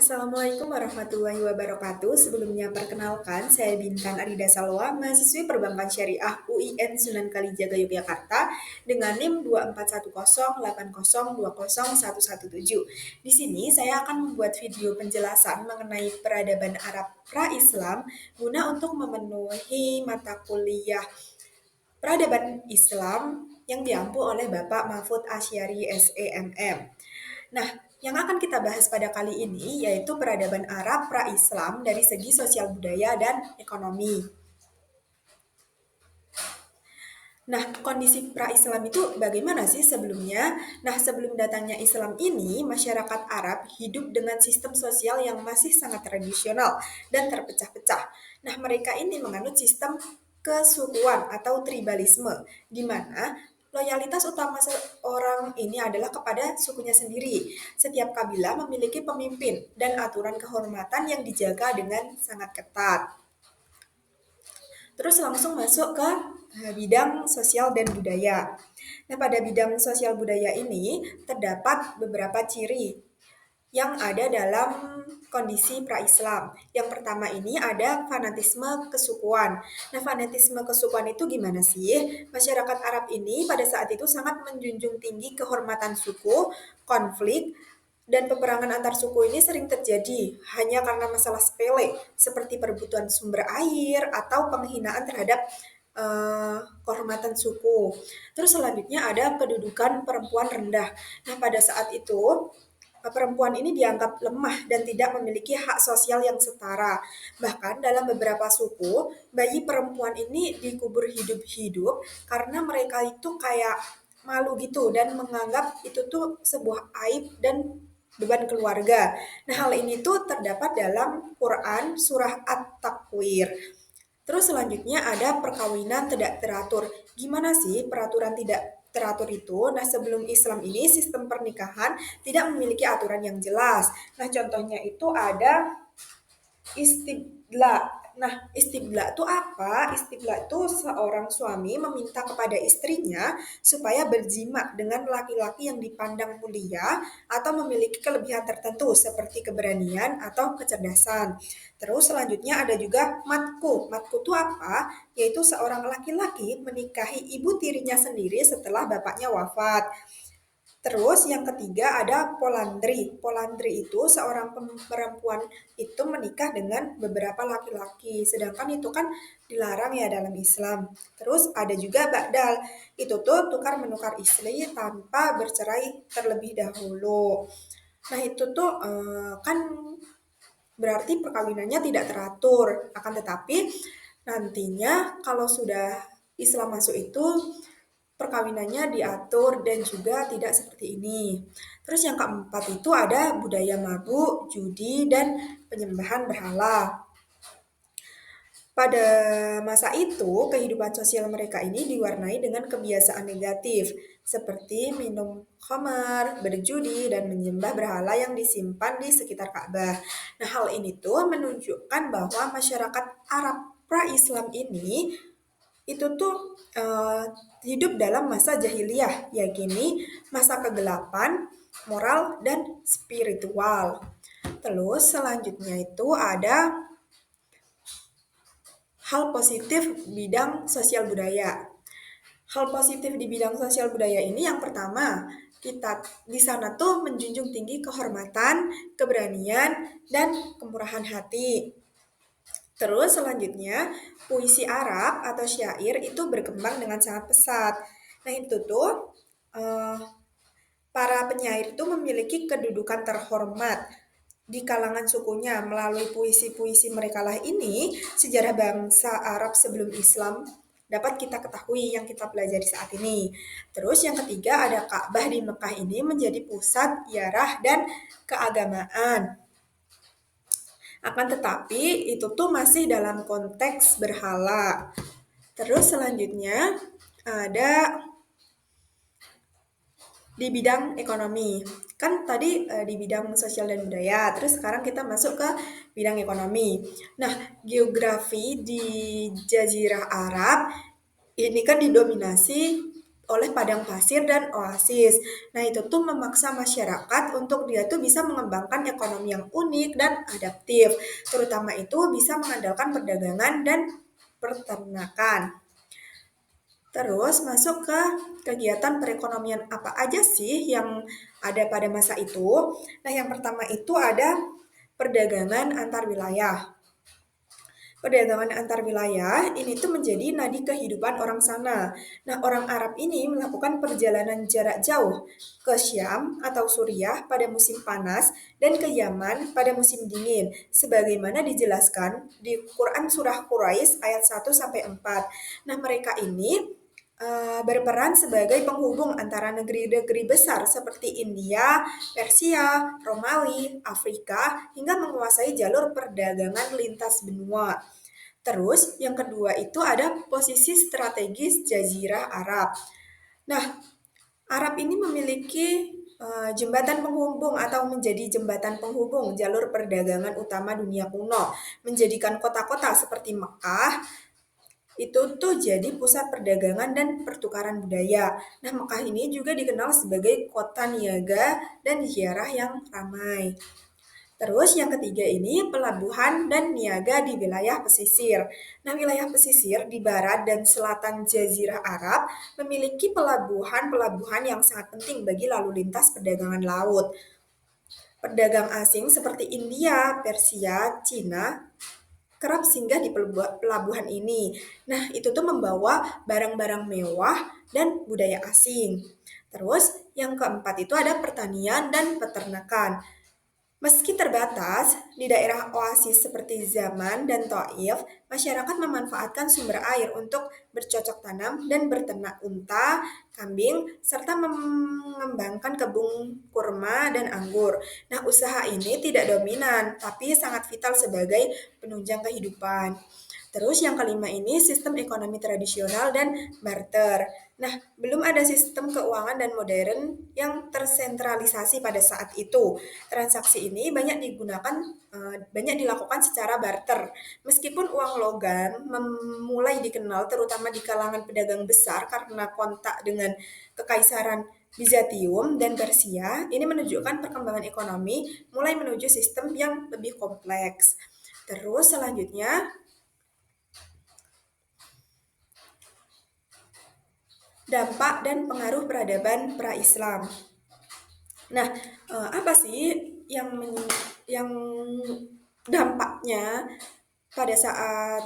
Assalamualaikum warahmatullahi wabarakatuh. Sebelumnya perkenalkan, saya Bintan Arida Salwa, mahasiswi Perbankan Syariah UIN Sunan Kalijaga Yogyakarta dengan NIM 24108020117. Di sini saya akan membuat video penjelasan mengenai peradaban Arab pra-Islam guna untuk memenuhi mata kuliah peradaban Islam yang diampu oleh Bapak Mahfud Asyari SEMM. Nah, yang akan kita bahas pada kali ini yaitu peradaban Arab pra-Islam dari segi sosial budaya dan ekonomi. Nah, kondisi pra-Islam itu bagaimana sih sebelumnya? Nah, sebelum datangnya Islam ini, masyarakat Arab hidup dengan sistem sosial yang masih sangat tradisional dan terpecah-pecah. Nah, mereka ini menganut sistem kesukuan atau tribalisme, di mana loyalitas utama seorang ini adalah kepada sukunya sendiri. Setiap kabilah memiliki pemimpin dan aturan kehormatan yang dijaga dengan sangat ketat. Terus langsung masuk ke bidang sosial dan budaya. Nah, pada bidang sosial budaya ini terdapat beberapa ciri yang ada dalam kondisi pra-Islam. Yang pertama ini ada fanatisme kesukuan. Nah, fanatisme kesukuan itu gimana sih? Masyarakat Arab ini pada saat itu sangat menjunjung tinggi kehormatan suku, konflik, dan peperangan antar suku ini sering terjadi hanya karena masalah sepele seperti perebutan sumber air atau penghinaan terhadap kehormatan suku. Terus selanjutnya ada kedudukan perempuan rendah. Nah, pada saat itu perempuan ini dianggap lemah dan tidak memiliki hak sosial yang setara. Bahkan dalam beberapa suku, bayi perempuan ini dikubur hidup-hidup karena mereka itu kayak malu gitu dan menganggap itu tuh sebuah aib dan beban keluarga. Nah, hal ini tuh terdapat dalam Quran surah At-Takwir. Terus selanjutnya ada perkawinan tidak teratur. Gimana sih peraturan tidak teratur itu? Nah, sebelum Islam ini sistem pernikahan tidak memiliki aturan yang jelas. Nah, contohnya itu ada istibla. Nah, istibla itu apa? Istibla itu seorang suami meminta kepada istrinya supaya berjima dengan laki-laki yang dipandang mulia atau memiliki kelebihan tertentu seperti keberanian atau kecerdasan. Terus selanjutnya ada juga matku. Matku itu apa? Yaitu seorang laki-laki menikahi ibu tirinya sendiri setelah bapaknya wafat. Terus yang ketiga ada polandri. Polandri itu seorang perempuan itu menikah dengan beberapa laki-laki. Sedangkan itu kan dilarang ya dalam Islam. Terus ada juga ba'dal. Itu tuh tukar menukar istri tanpa bercerai terlebih dahulu. Nah, itu tuh kan berarti perkawinannya tidak teratur. Akan tetapi nantinya kalau sudah Islam masuk itu perkawinannya diatur dan juga tidak seperti ini. Terus yang keempat itu ada budaya mabuk, judi, dan penyembahan berhala. Pada masa itu, kehidupan sosial mereka ini diwarnai dengan kebiasaan negatif, seperti minum khamar, berjudi, dan menyembah berhala yang disimpan di sekitar Ka'bah. Nah, hal ini tuh menunjukkan bahwa masyarakat Arab pra-Islam ini itu tuh hidup dalam masa jahiliyah, yakini masa kegelapan, moral, dan spiritual. Terus selanjutnya itu ada hal positif bidang sosial budaya. Hal positif di bidang sosial budaya ini yang pertama, kita di sana tuh menjunjung tinggi kehormatan, keberanian, dan kemurahan hati. Terus selanjutnya, puisi Arab atau syair itu berkembang dengan sangat pesat. Nah, itu tuh eh, para penyair itu memiliki kedudukan terhormat di kalangan sukunya. Melalui puisi-puisi mereka lah ini, sejarah bangsa Arab sebelum Islam dapat kita ketahui yang kita pelajari saat ini. Terus yang ketiga ada Ka'bah di Mekah ini menjadi pusat ziarah dan keagamaan. Akan tetapi itu tuh masih dalam konteks berhala. Terus selanjutnya ada di bidang ekonomi. Kan tadi di bidang sosial dan budaya, terus sekarang kita masuk ke bidang ekonomi. Nah, geografi di Jazirah Arab ini kan didominasi oleh padang pasir dan oasis. Nah, itu tuh memaksa masyarakat untuk dia tuh bisa mengembangkan ekonomi yang unik dan adaptif. Terutama itu bisa mengandalkan perdagangan dan peternakan. Terus masuk ke kegiatan perekonomian apa aja sih yang ada pada masa itu? Nah, yang pertama itu ada perdagangan antar wilayah. Perdagangan antar wilayah ini tuh menjadi nadi kehidupan orang sana. Nah, orang Arab ini melakukan perjalanan jarak jauh ke Syam atau Suriah pada musim panas dan ke Yaman pada musim dingin, sebagaimana dijelaskan di Quran Surah Quraisy ayat 1 sampai 4. Nah, mereka ini berperan sebagai penghubung antara negeri-negeri besar seperti India, Persia, Romawi, Afrika, hingga menguasai jalur perdagangan lintas benua. Terus yang kedua itu ada posisi strategis Jazirah Arab. Nah, Arab ini memiliki jembatan penghubung atau menjadi jembatan penghubung jalur perdagangan utama dunia kuno, menjadikan kota-kota seperti Mekah itu tuh jadi pusat perdagangan dan pertukaran budaya. Nah, Mekah ini juga dikenal sebagai kota niaga dan ziarah yang ramai. Terus yang ketiga ini pelabuhan dan niaga di wilayah pesisir. Nah, wilayah pesisir di barat dan selatan Jazirah Arab memiliki pelabuhan-pelabuhan yang sangat penting bagi lalu lintas perdagangan laut. Pedagang asing seperti India, Persia, Cina kerap singgah di pelabuhan ini. Nah, itu tuh membawa barang-barang mewah dan budaya asing. Terus, yang keempat itu ada pertanian dan peternakan. Meski terbatas, di daerah oasis seperti Zaman dan Taif, masyarakat memanfaatkan sumber air untuk bercocok tanam dan berternak unta, kambing, serta mengembangkan kebun kurma dan anggur. Nah, usaha ini tidak dominan, tapi sangat vital sebagai penunjang kehidupan. Terus yang kelima ini sistem ekonomi tradisional dan barter. Nah, belum ada sistem keuangan dan modern yang tersentralisasi pada saat itu. Transaksi ini banyak dilakukan secara barter. Meskipun uang logam mulai dikenal terutama di kalangan pedagang besar karena kontak dengan kekaisaran Bizantium dan Persia, ini menunjukkan perkembangan ekonomi mulai menuju sistem yang lebih kompleks. Terus selanjutnya dampak dan pengaruh peradaban pra-Islam. Nah, apa sih yang dampaknya pada saat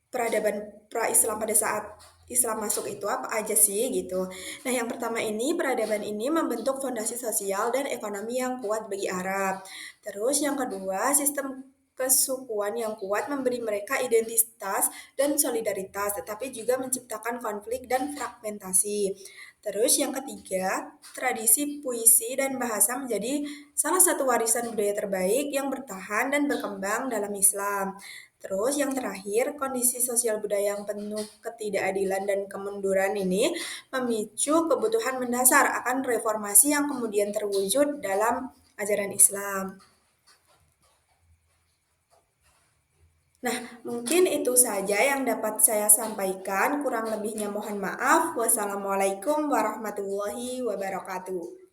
peradaban pra-Islam pada saat Islam masuk itu apa aja sih gitu. Nah, yang pertama ini peradaban ini membentuk fondasi sosial dan ekonomi yang kuat bagi Arab. Terus yang kedua, sistem kesukuan yang kuat memberi mereka identitas dan solidaritas, tetapi juga menciptakan konflik dan fragmentasi. Terus yang ketiga, tradisi puisi dan bahasa menjadi salah satu warisan budaya terbaik yang bertahan dan berkembang dalam Islam. Terus yang terakhir, kondisi sosial budaya yang penuh ketidakadilan dan kemunduran ini memicu kebutuhan mendasar akan reformasi yang kemudian terwujud dalam ajaran Islam. Nah, mungkin itu saja yang dapat saya sampaikan. Kurang lebihnya mohon maaf. Wassalamualaikum warahmatullahi wabarakatuh.